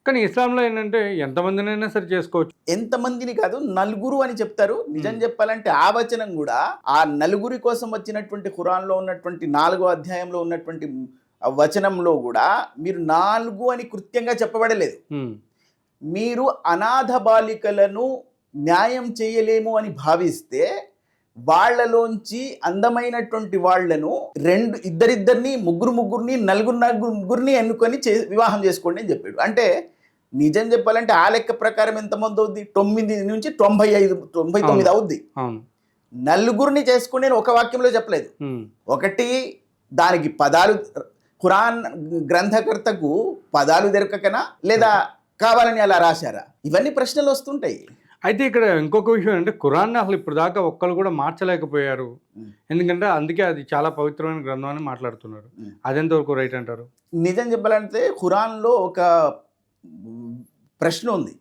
కానీ ఇస్లాంలో ఏంటంటే ఎంతమందినైనా సరే చేసుకోవచ్చు. ఎంతమందిని కాదు, నలుగురు అని చెప్తారు. నిజం చెప్పాలంటే ఆ వచనం కూడా ఆ నలుగురి కోసం వచ్చినటువంటి ఖురాన్లో ఉన్నటువంటి 4వ అధ్యాయంలో ఉన్నటువంటి ఆ వచనంలో కూడా మీరు 4 అని కృత్యంగా చెప్పబడలేదు. మీరు అనాథ బాలికలను న్యాయం చేయలేము అని భావిస్తే వాళ్ళలోంచి అందమైనటువంటి వాళ్లను ఇద్దరిద్దరిని ముగ్గురిని నలుగురిని ఎన్నుకొని వివాహం చేసుకోండి అని చెప్పాడు. అంటే నిజం చెప్పాలంటే ఆ లెక్క ప్రకారం ఎంతమంది అవుద్ది? 9 నుంచి 99 అవుద్ది. నలుగురిని చేసుకోండి అని ఒక వాక్యంలో చెప్పలేదు. ఒకటి, దానికి పదాలు, ఖురాన్ గ్రంథకర్తకు పదాలు దొరకకనా లేదా కావాలని అలా రాశారా? ఇవన్నీ ప్రశ్నలు వస్తుంటాయి. అయితే ఇక్కడ ఇంకొక విషయం అంటే ఖురాన్ని అసలు ఇప్పుడు దాకా ఒక్కరు కూడా మార్చలేకపోయారు. ఎందుకంటే అందుకే అది చాలా పవిత్రమైన గ్రంథం అని మాట్లాడుతున్నారు. అదెంతవరకు రైట్ అంటారు? నిజం చెప్పాలంటే ఖురాన్లో ఒక ప్రశ్న ఉంది.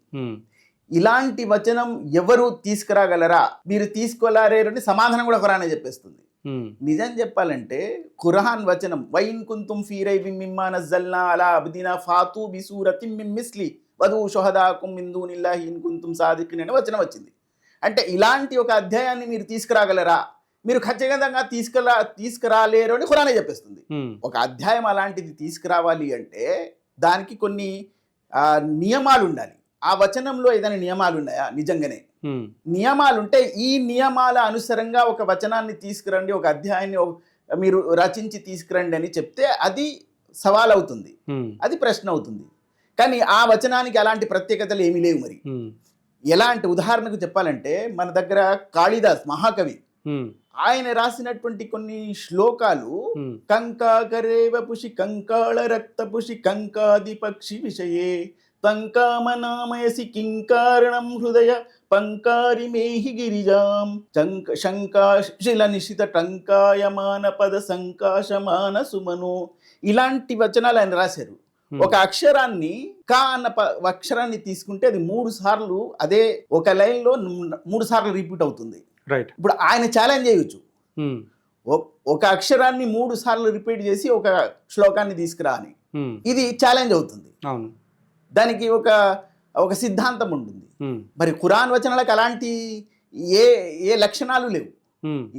ఇలాంటి వచనం ఎవరు తీసుకురాగలరా, మీరు తీసుకోలేరని సమాధానం కూడా ఖురానే చెప్పేస్తుంది. నిజం చెప్పాలంటే ఖురాన్ వచనం వైన్ కుంతుం ఫీ రైబిన్ మిమ్మా నజ్జల్నా అలా అబ్దినా ఫాతూ బిసూరతిం మిన్ మిస్లి వధూ షుహదాకుం మిన్ దూనిల్లాహి ఇన్ కుంతుం సాదికిన్ అనే వచనం వచ్చింది. అంటే ఇలాంటి ఒక అధ్యాయాన్ని మీరు తీసుకురాగలరా, మీరు ఖచ్చితంగా తీసుకురాలేరు అని ఖురానే చెప్పేస్తుంది. ఒక అధ్యాయం అలాంటిది తీసుకురావాలి అంటే దానికి కొన్ని నియమాలు ఉండాలి. ఆ వచనంలో ఏదైనా నియమాలు ఉన్నాయా? నిజంగానే నియమాలు ఉంటే ఈ నియమాల అనుసారంగా ఒక వచనాన్ని తీసుకురండి, ఒక అధ్యాయాన్ని మీరు రచించి తీసుకురండి అని చెప్తే అది సవాల్ అవుతుంది, అది ప్రశ్న అవుతుంది. కానీ ఆ వచనానికి అలాంటి ప్రత్యేకతలు ఏమీ లేవు. మరి ఎలాంటి ఉదాహరణకు చెప్పాలంటే మన దగ్గర కాళిదాస్ మహాకవి, ఆయన రాసినటువంటి కొన్ని శ్లోకాలు కంకాకరేవ పుషి కంకాళ రక్త పుషి కంకాది పక్షి విషయే తంకామనామయసి కింకారణం హృదయ పంకారి మేహి గిరిజాం శంకాశిల నిశిత టంకాయమాన పద సంకాశమాన సుమను, ఇలాంటి వచనాలు ఆయన రాశారు. ఒక అక్షరాన్ని కా అన్న అక్షరాన్ని తీసుకుంటే అది 3 సార్లు అదే ఒక లైన్లో 3 సార్లు రిపీట్ అవుతుంది. రైట్. ఇప్పుడు ఆయన ఛాలెంజ్ చేయొచ్చు, ఒక అక్షరాన్ని 3 సార్లు రిపీట్ చేసి ఒక శ్లోకాన్ని తీసుకురా అని. ఇది ఛాలెంజ్ అవుతుంది. దానికి ఒక సిద్ధాంతం ఉంటుంది. మరి ఖురాన్ వచనాలకు అలాంటి ఏ లక్షణాలు లేవు.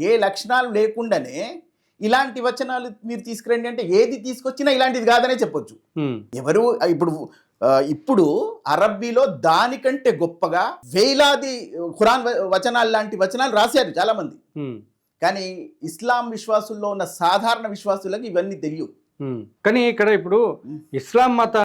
ఏ లక్షణాలు లేకుండానే ఇలాంటి వచనాలు మీరు తీసుకురండి అంటే ఏది తీసుకొచ్చినా ఇలాంటిది కాదనే చెప్పొచ్చు. ఎవరు ఇప్పుడు అరబ్బీలో దానికంటే గొప్పగా వేలాది ఖురాన్ వచనాలు లాంటి వచనాలు రాశారు చాలా మంది. కానీ ఇస్లాం విశ్వాసుల్లో ఉన్న సాధారణ విశ్వాసులకు ఇవన్నీ తెలియవు. కానీ ఇక్కడ ఇప్పుడు ఇస్లాం మత